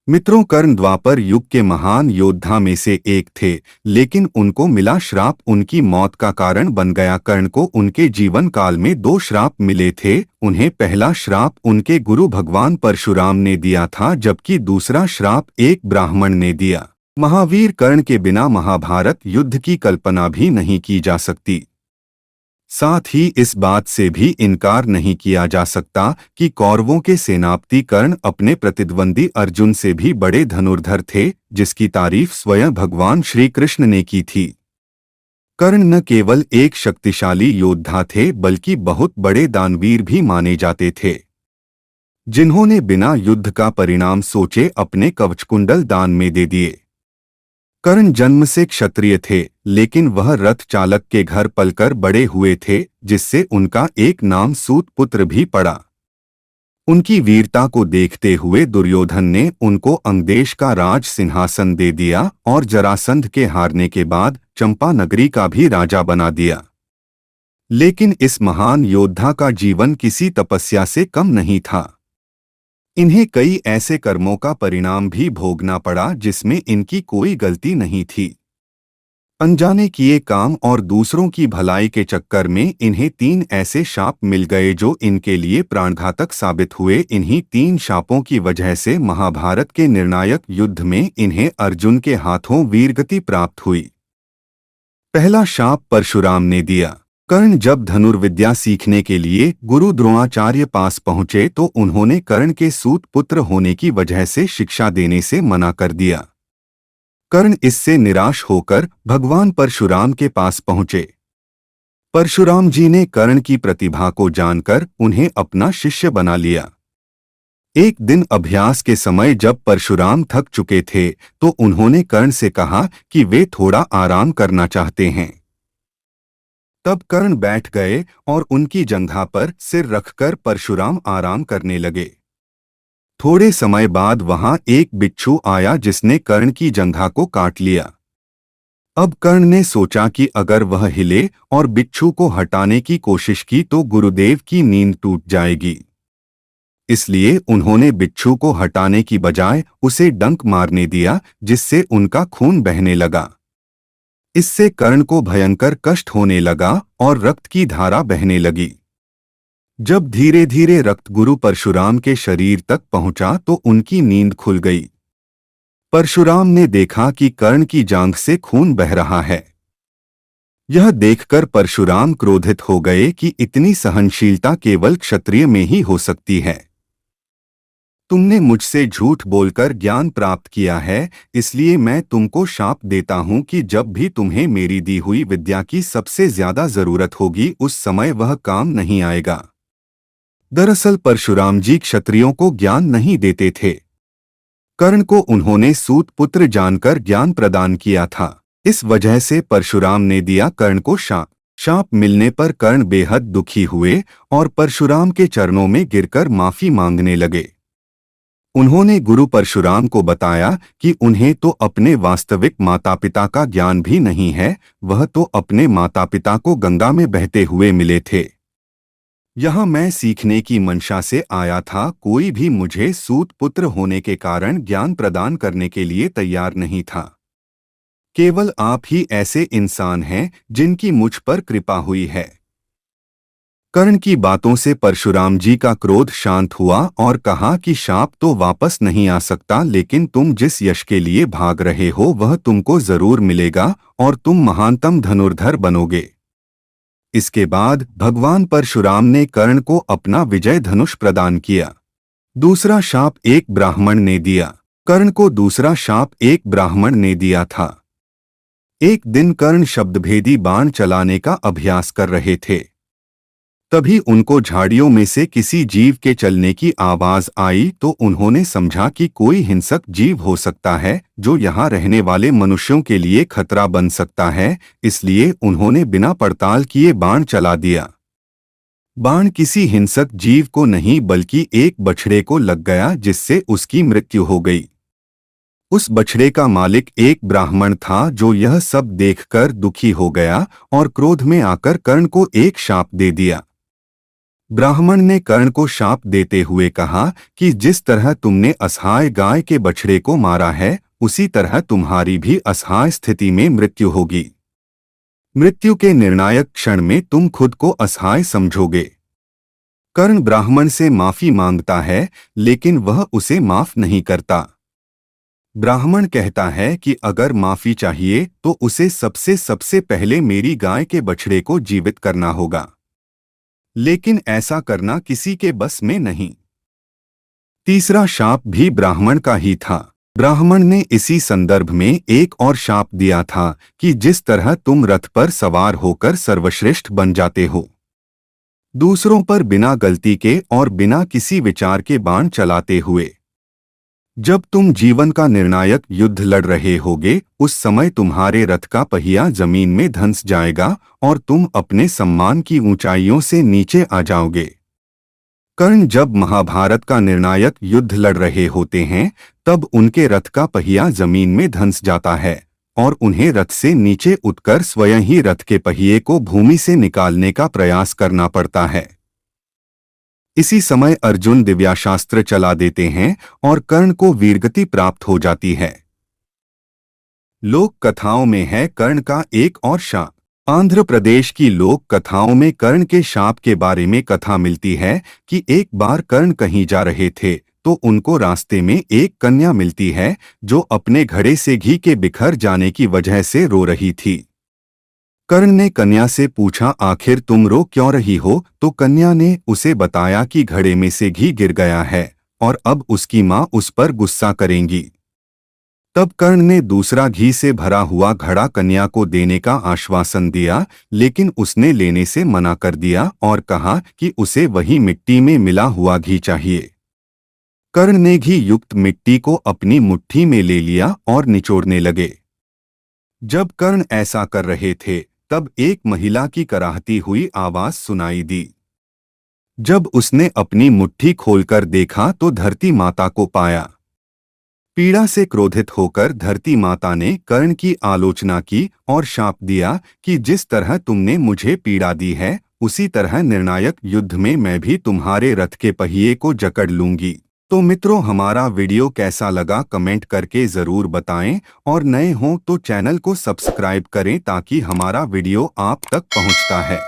मित्रों, कर्ण द्वापर युग के महान योद्धा में से एक थे, लेकिन उनको मिला श्राप उनकी मौत का कारण बन गया। कर्ण को उनके जीवन काल में दो श्राप मिले थे। उन्हें पहला श्राप उनके गुरु भगवान परशुराम ने दिया था, जबकि दूसरा श्राप एक ब्राह्मण ने दिया। महावीर कर्ण के बिना महाभारत युद्ध की कल्पना भी नहीं की जा सकती। साथ ही इस बात से भी इनकार नहीं किया जा सकता कि कौरवों के सेनापति कर्ण अपने प्रतिद्वंदी अर्जुन से भी बड़े धनुर्धर थे, जिसकी तारीफ स्वयं भगवान श्री कृष्ण ने की थी। कर्ण न केवल एक शक्तिशाली योद्धा थे, बल्कि बहुत बड़े दानवीर भी माने जाते थे, जिन्होंने बिना युद्ध का परिणाम सोचे अपने कवचकुंडल दान में दे दिए। कर्ण जन्म से क्षत्रिय थे, लेकिन वह रथ चालक के घर पलकर बड़े हुए थे, जिससे उनका एक नाम सूत पुत्र भी पड़ा। उनकी वीरता को देखते हुए दुर्योधन ने उनको अंगदेश का राज सिंहासन दे दिया और जरासंध के हारने के बाद चंपा नगरी का भी राजा बना दिया। लेकिन इस महान योद्धा का जीवन किसी तपस्या से कम नहीं था। इन्हें कई ऐसे कर्मों का परिणाम भी भोगना पड़ा जिसमें इनकी कोई गलती नहीं थी। अनजाने किए काम और दूसरों की भलाई के चक्कर में इन्हें 3 ऐसे शाप मिल गए जो इनके लिए प्राणघातक साबित हुए। इन्हीं 3 शापों की वजह से महाभारत के निर्णायक युद्ध में इन्हें अर्जुन के हाथों वीरगति प्राप्त हुई। पहला शाप परशुराम ने दिया। कर्ण जब धनुर्विद्या सीखने के लिए गुरु द्रोणाचार्य पास पहुंचे तो उन्होंने कर्ण के सूत पुत्र होने की वजह से शिक्षा देने से मना कर दिया। कर्ण इससे निराश होकर भगवान परशुराम के पास पहुंचे। परशुराम जी ने कर्ण की प्रतिभा को जानकर उन्हें अपना शिष्य बना लिया। एक दिन अभ्यास के समय जब परशुराम थक चुके थे तो उन्होंने कर्ण से कहा कि वे थोड़ा आराम करना चाहते हैं। तब कर्ण बैठ गए और उनकी जंघा पर सिर रखकर परशुराम आराम करने लगे। थोड़े समय बाद वहां एक बिच्छू आया जिसने कर्ण की जंघा को काट लिया। अब कर्ण ने सोचा कि अगर वह हिले और बिच्छू को हटाने की कोशिश की तो गुरुदेव की नींद टूट जाएगी। इसलिए उन्होंने बिच्छू को हटाने की बजाय उसे डंक मारने दिया, जिससे उनका खून बहने लगा। इससे कर्ण को भयंकर कष्ट होने लगा और रक्त की धारा बहने लगी। जब धीरे धीरे रक्त गुरु परशुराम के शरीर तक पहुंचा तो उनकी नींद खुल गई। परशुराम ने देखा कि कर्ण की जांघ से खून बह रहा है। यह देखकर परशुराम क्रोधित हो गए कि इतनी सहनशीलता केवल क्षत्रिय में ही हो सकती है। तुमने मुझसे झूठ बोलकर ज्ञान प्राप्त किया है, इसलिए मैं तुमको शाप देता हूं कि जब भी तुम्हें मेरी दी हुई विद्या की सबसे ज्यादा जरूरत होगी उस समय वह काम नहीं आएगा। दरअसल परशुराम जी क्षत्रियों को ज्ञान नहीं देते थे। कर्ण को उन्होंने सूत पुत्र जानकर ज्ञान प्रदान किया था। इस वजह से परशुराम ने दिया कर्ण को शाप। शाप मिलने पर कर्ण बेहद दुखी हुए और परशुराम के चरणों में गिरकर माफी मांगने लगे। उन्होंने गुरु परशुराम को बताया कि उन्हें तो अपने वास्तविक माता पिता का ज्ञान भी नहीं है, वह तो अपने माता पिता को गंगा में बहते हुए मिले थे। यहाँ मैं सीखने की मंशा से आया था, कोई भी मुझे सूत पुत्र होने के कारण ज्ञान प्रदान करने के लिए तैयार नहीं था। केवल आप ही ऐसे इंसान हैं जिनकी मुझ पर कृपा हुई है। कर्ण की बातों से परशुराम जी का क्रोध शांत हुआ और कहा कि शाप तो वापस नहीं आ सकता, लेकिन तुम जिस यश के लिए भाग रहे हो वह तुमको जरूर मिलेगा और तुम महानतम धनुर्धर बनोगे। इसके बाद भगवान परशुराम ने कर्ण को अपना विजय धनुष प्रदान किया। दूसरा शाप एक ब्राह्मण ने दिया। कर्ण को दूसरा शाप एक ब्राह्मण ने दिया था। एक दिन कर्ण शब्दभेदी बाण चलाने का अभ्यास कर रहे थे। तभी उनको झाड़ियों में से किसी जीव के चलने की आवाज आई तो उन्होंने समझा कि कोई हिंसक जीव हो सकता है जो यहाँ रहने वाले मनुष्यों के लिए खतरा बन सकता है, इसलिए उन्होंने बिना पड़ताल किए बाण चला दिया। बाण किसी हिंसक जीव को नहीं बल्कि एक बछड़े को लग गया, जिससे उसकी मृत्यु हो गई। उस बछड़े का मालिक एक ब्राह्मण था जो यह सब देखकर दुखी हो गया और क्रोध में आकर कर्ण को एक शाप दे दिया। ब्राह्मण ने कर्ण को शाप देते हुए कहा कि जिस तरह तुमने असहाय गाय के बछड़े को मारा है, उसी तरह तुम्हारी भी असहाय स्थिति में मृत्यु होगी। मृत्यु के निर्णायक क्षण में तुम खुद को असहाय समझोगे। कर्ण ब्राह्मण से माफी मांगता है, लेकिन वह उसे माफ नहीं करता। ब्राह्मण कहता है कि अगर माफी चाहिए तो उसे सबसे पहले मेरी गाय के बछड़े को जीवित करना होगा, लेकिन ऐसा करना किसी के बस में नहीं। तीसरा शाप भी ब्राह्मण का ही था। ब्राह्मण ने इसी संदर्भ में एक और शाप दिया था कि जिस तरह तुम रथ पर सवार होकर सर्वश्रेष्ठ बन जाते हो, दूसरों पर बिना गलती के और बिना किसी विचार के बाण चलाते हुए, जब तुम जीवन का निर्णायक युद्ध लड़ रहे होगे, उस समय तुम्हारे रथ का पहिया जमीन में धंस जाएगा और तुम अपने सम्मान की ऊंचाइयों से नीचे आ जाओगे। कर्ण जब महाभारत का निर्णायक युद्ध लड़ रहे होते हैं, तब उनके रथ का पहिया जमीन में धंस जाता है और उन्हें रथ से नीचे उतरकर स्वयं ही रथ के पहिए को भूमि से निकालने का प्रयास करना पड़ता है। इसी समय अर्जुन दिव्याशास्त्र चला देते हैं और कर्ण को वीरगति प्राप्त हो जाती है। लोक कथाओं में है कर्ण का एक और शाप। आंध्र प्रदेश की लोक कथाओं में कर्ण के शाप के बारे में कथा मिलती है कि एक बार कर्ण कहीं जा रहे थे तो उनको रास्ते में एक कन्या मिलती है जो अपने घड़े से घी के बिखर जाने की वजह से रो रही थी। कर्ण ने कन्या से पूछा, आखिर तुम रो क्यों रही हो? तो कन्या ने उसे बताया कि घड़े में से घी गिर गया है और अब उसकी माँ उस पर गुस्सा करेंगी। तब कर्ण ने दूसरा घी से भरा हुआ घड़ा कन्या को देने का आश्वासन दिया, लेकिन उसने लेने से मना कर दिया और कहा कि उसे वही मिट्टी में मिला हुआ घी चाहिए। कर्ण ने घी युक्त मिट्टी को अपनी मुट्ठी में ले लिया और निचोड़ने लगे। जब कर्ण ऐसा कर रहे थे, तब एक महिला की कराहती हुई आवाज सुनाई दी। जब उसने अपनी मुट्ठी खोलकर देखा तो धरती माता को पाया। पीड़ा से क्रोधित होकर धरती माता ने कर्ण की आलोचना की और शाप दिया कि जिस तरह तुमने मुझे पीड़ा दी है, उसी तरह निर्णायक युद्ध में मैं भी तुम्हारे रथ के पहिए को जकड़ लूंगी। तो मित्रों, हमारा वीडियो कैसा लगा कमेंट करके ज़रूर बताएं और नए हों तो चैनल को सब्सक्राइब करें ताकि हमारा वीडियो आप तक पहुंचता है।